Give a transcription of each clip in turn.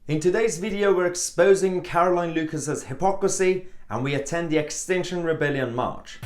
In today's video, we're exposing Caroline Lucas's hypocrisy and we attend the Extinction Rebellion march.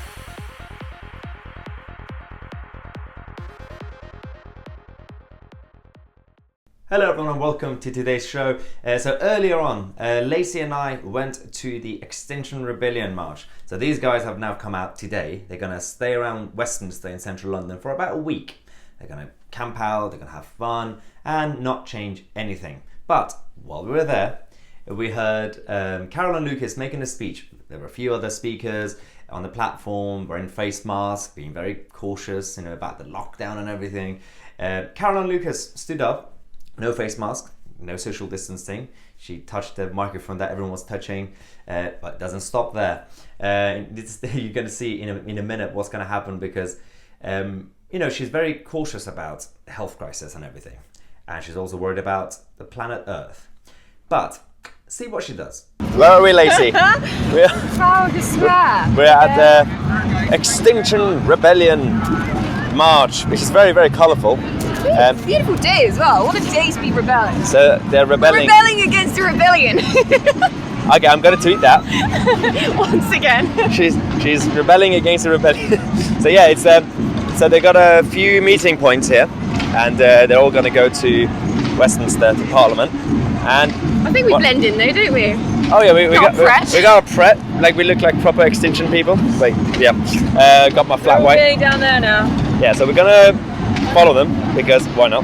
Hello everyone and welcome to today's show. So earlier on, Lacey and I went to the Extinction Rebellion march. So these guys have now come out today. They're going to stay around Westminster in central London for about a week. They're going to camp out, they're going to have fun and not change anything. But while we were there, we heard Caroline Lucas making a speech. There were a few other speakers on the platform wearing face masks, being very cautious, about the lockdown and everything. Caroline Lucas stood up. No face mask, no social distancing. She touched the microphone that everyone was touching, but it doesn't stop there. You're going to see in a minute what's going to happen because, she's very cautious about the health crisis and everything. And she's also worried about the planet Earth. But see what she does. Where are we, Lacey? We're at the Extinction Rebellion march, which is very, very colourful. It's a beautiful day as well. What a day to be rebelling. So they're rebelling. We're rebelling against a rebellion. Okay, I'm going to tweet that. Once again. She's rebelling against a rebellion. So yeah, it's so they got a few meeting points here, and they're all going to go to Westminster to Parliament. And I think we blend in though, don't we? Oh yeah, we got a pret. Like we look like proper extinction people. Wait, yeah. Got my flat white. We're going down there now. Yeah, so we're gonna follow them because why not?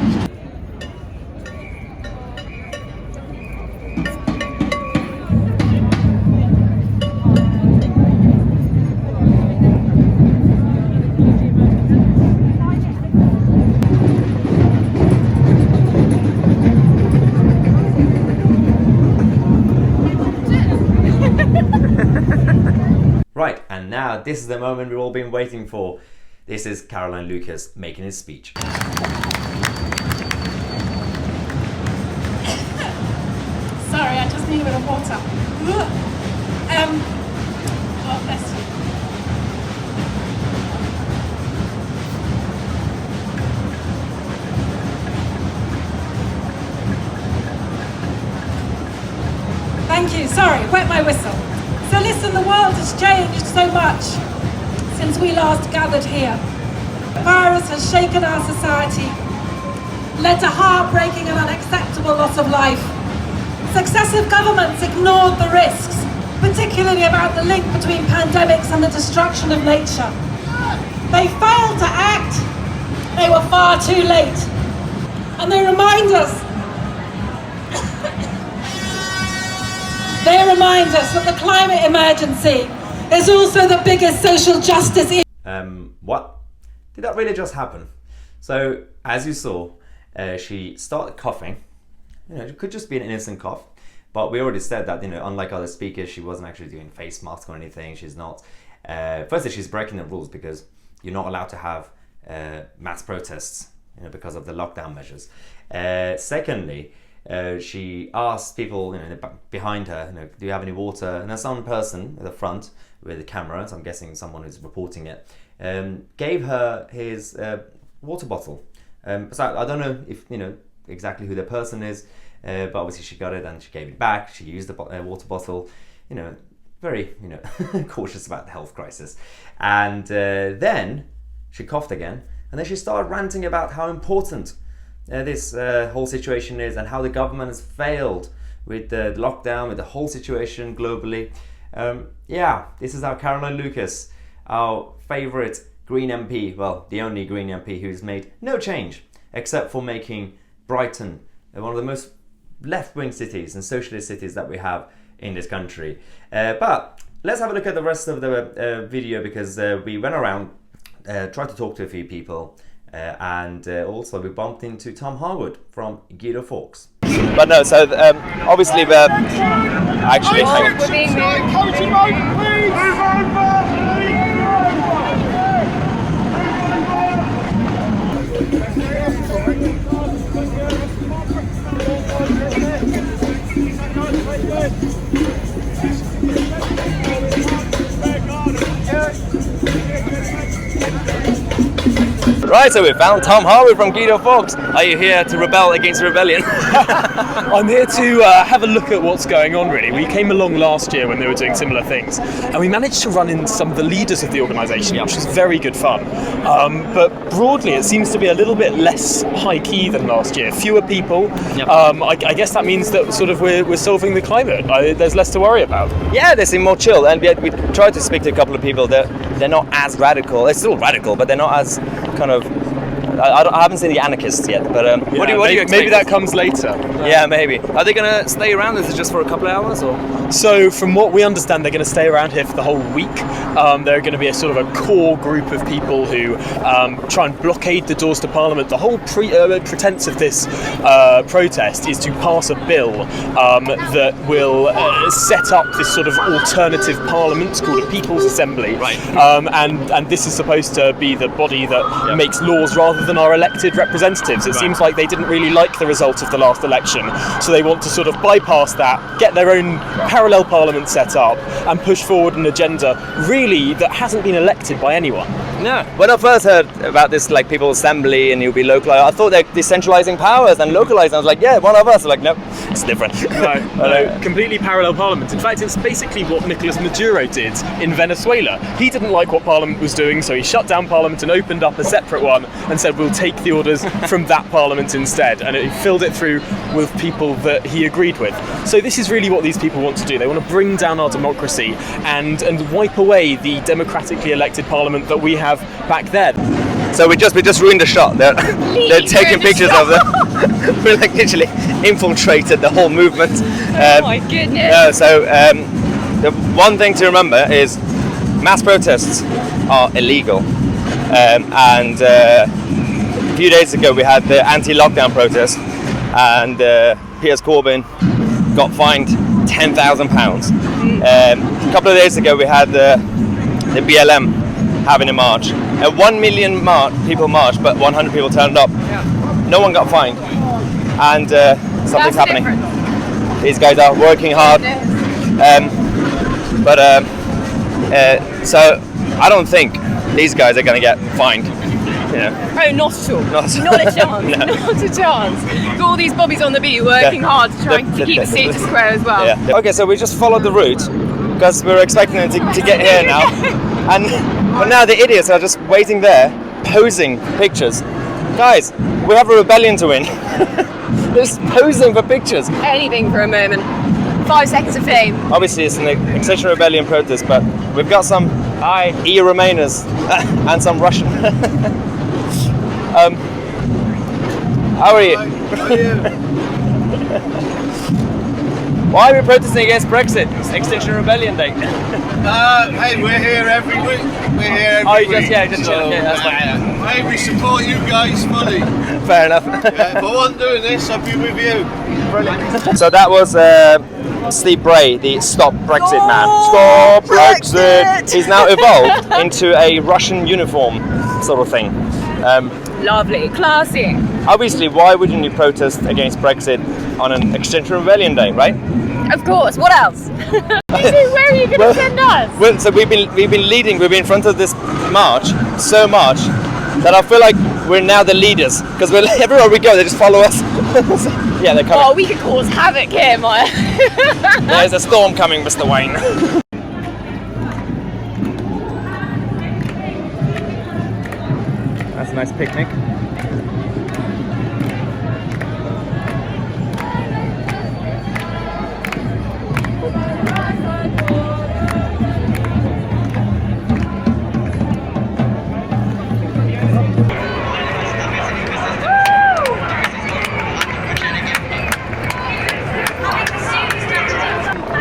Right, and now this is the moment we've all been waiting for. This is Caroline Lucas making his speech. Sorry, I just need a bit of water. Oh, bless you. Thank you. Sorry, wet my whistle. So listen, the world has changed so much since we last gathered here. The virus has shaken our society, led to heartbreaking and unacceptable loss of life. Successive governments ignored the risks, particularly about the link between pandemics and the destruction of nature. They failed to act. They were far too late. And they remind us that the climate emergency is also the biggest social justice issue. What? Did that really just happen? So, as you saw, she started coughing. It could just be an innocent cough. But we already said that, unlike other speakers, she wasn't actually doing face masks or anything. She's not. Firstly, she's breaking the rules because you're not allowed to have mass protests, because of the lockdown measures. Secondly, she asked people, behind her, do you have any water? And there's some person at the front with a camera, so I'm guessing someone who's reporting it, gave her his water bottle. So I don't know if exactly who the person is, but obviously she got it and she gave it back. She used the water bottle, very cautious about the health crisis. And then she coughed again, and then she started ranting about how important this whole situation is and how the government has failed with the lockdown, with the whole situation globally. This is our Caroline Lucas, our favourite Green MP, well, the only Green MP who's made no change except for making Brighton one of the most left-wing cities and socialist cities that we have in this country. But let's have a look at the rest of the video because we went around, tried to talk to a few people, and also we bumped into Tom Harwood from Guido Fawkes. But no, so obviously we're actually Right, so we found Tom Harwood from Guido Fawkes. Are you here to rebel against rebellion? I'm here to have a look at what's going on, really. We came along last year when they were doing similar things, and we managed to run in some of the leaders of the organisation, which was very good fun. But broadly, it seems to be a little bit less high-key than last year. Fewer people. I guess that means that sort of we're solving the climate. There's less to worry about. Yeah, they seem more chill, and we tried to speak to a couple of people that they're not as radical. They're still radical, but they're not as kind of. I haven't seen the anarchists yet, but what do you expect? Maybe that comes later. Yeah, maybe. Are they going to stay around? Is it just for a couple of hours, or? So, from what we understand, they're going to stay around here for the whole week. They're going to be a sort of a core group of people who try and blockade the doors to Parliament. The whole pretense of this protest is to pass a bill that will set up this sort of alternative Parliament called a People's Assembly. Right. And this is supposed to be the body that makes laws rather than our elected representatives. It seems like they didn't really like the result of the last election, so they want to sort of bypass that, get their own parallel parliament set up, and push forward an agenda really that hasn't been elected by anyone. No. When I first heard about this, like People's Assembly, and you'll be localised, I thought they're decentralising powers and localising. I was like, yeah, one of us. Like, no, it's different. No, completely parallel parliament. In fact, it's basically what Nicolas Maduro did in Venezuela. He didn't like what Parliament was doing, so he shut down Parliament and opened up a separate one and said, we'll take the orders from that Parliament instead. And he filled it through with people that he agreed with. So this is really what these people want to do. They want to bring down our democracy and wipe away the democratically elected Parliament that we have back then. So we just ruined the shot. They're taking pictures of them. We like literally infiltrated the whole movement. Oh my goodness. The one thing to remember is mass protests are illegal. And a few days ago we had the anti-lockdown protest, and Piers Corbyn got fined £10,000. A couple of days ago we had the BLM having a march. 1 million people marched, but 100 people turned up. No one got fined, and something's happening. These guys are working hard, so I don't think these guys are going to get fined. Oh, not at all. Not a chance. No. Not a chance. Got all these bobbies on the beat working hard to try to keep the theatre square as well. Yeah. Okay, so we just followed the route because we were expecting them to get here now, but now the idiots are just waiting there, posing pictures. Guys, we have a rebellion to win. They're just posing for pictures. Anything for a moment. 5 seconds of fame. Obviously, it's an Extinction Rebellion protest, but we've got some EU Remainers and some Russian. How are you? Why are we protesting against Brexit? It's Extinction Rebellion Day. Hey, we're here every week. We're here every week. Just chilling. Yeah, that's fine. Hey, we support you guys fully. Fair enough. If I wasn't doing this, I'd be with you. Brilliant. So that was Steve Bray, the Stop Brexit man. Stop Brexit! He's now evolved into a Russian uniform sort of thing. Lovely. Classy. Obviously, why wouldn't you protest against Brexit on an Extinction Rebellion Day, right? Of course. What else? Where are you going to send us? Well, so we've been leading. We've been in front of this march so much that I feel like we're now the leaders, because everywhere we go, they just follow us. Yeah, they're coming. Oh, we could cause havoc here, Maya. There's a storm coming, Mr. Wayne. That's a nice picnic.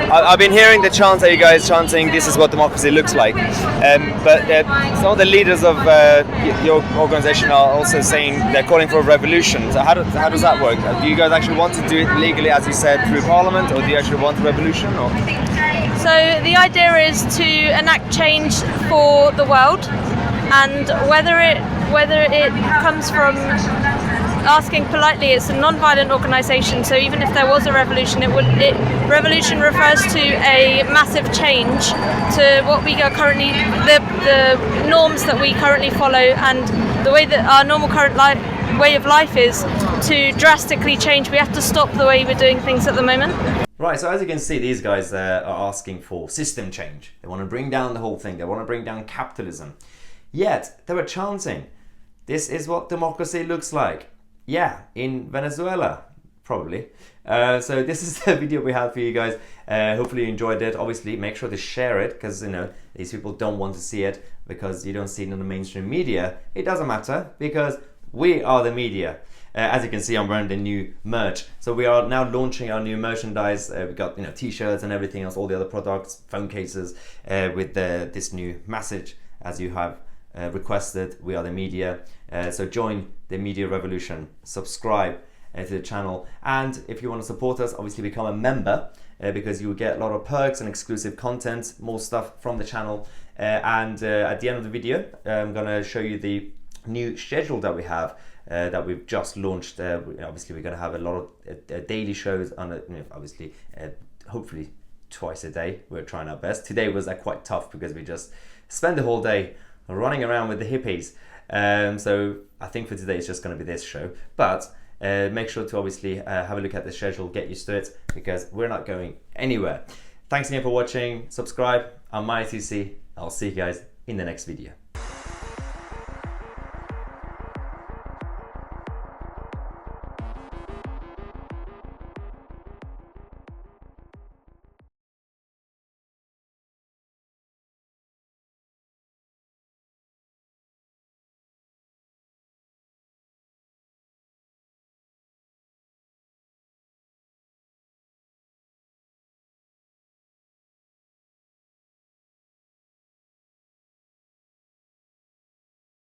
I've been hearing the chants that you guys chanting, this is what democracy looks like. But some of the leaders of your organization are also saying they're calling for a revolution. So how does that work? Do you guys actually want to do it legally, as you said, through Parliament, or do you actually want a revolution? Or? So the idea is to enact change for the world, and whether it comes from asking politely. It's a non-violent organisation, so even if there was a revolution, revolution refers to a massive change to what we are currently, the norms that we currently follow, and the way that our normal current way of life is to drastically change. We have to stop the way we're doing things at the moment. Right, so as you can see, these guys are asking for system change. They want to bring down the whole thing. They want to bring down capitalism. Yet, they were chanting, this is what democracy looks like. Yeah, in Venezuela, probably. So this is the video we have for you guys. Hopefully you enjoyed it. Obviously, make sure to share it, because you know these people don't want to see it because you don't see it in the mainstream media. It doesn't matter, because we are the media. As you can see, I'm wearing the new merch. So we are now launching our new merchandise. We've got t-shirts and everything else, all the other products, phone cases with this new message, as you have requested. We are the media. So join the media revolution. Subscribe to the channel, and if you want to support us, obviously become a member, because you will get a lot of perks and exclusive content, more stuff from the channel. And at the end of the video, I'm going to show you the new schedule that we have. That we've just launched. Obviously, we're going to have a lot of daily shows on obviously, hopefully twice a day. We're trying our best. Today was quite tough because we just spent the whole day running around with the hippies. So I think for today it's just going to be this show. But make sure to obviously have a look at the schedule, get used to it, because we're not going anywhere. Thanks again for watching. Subscribe. I'm Tousi. I'll see you guys in the next video.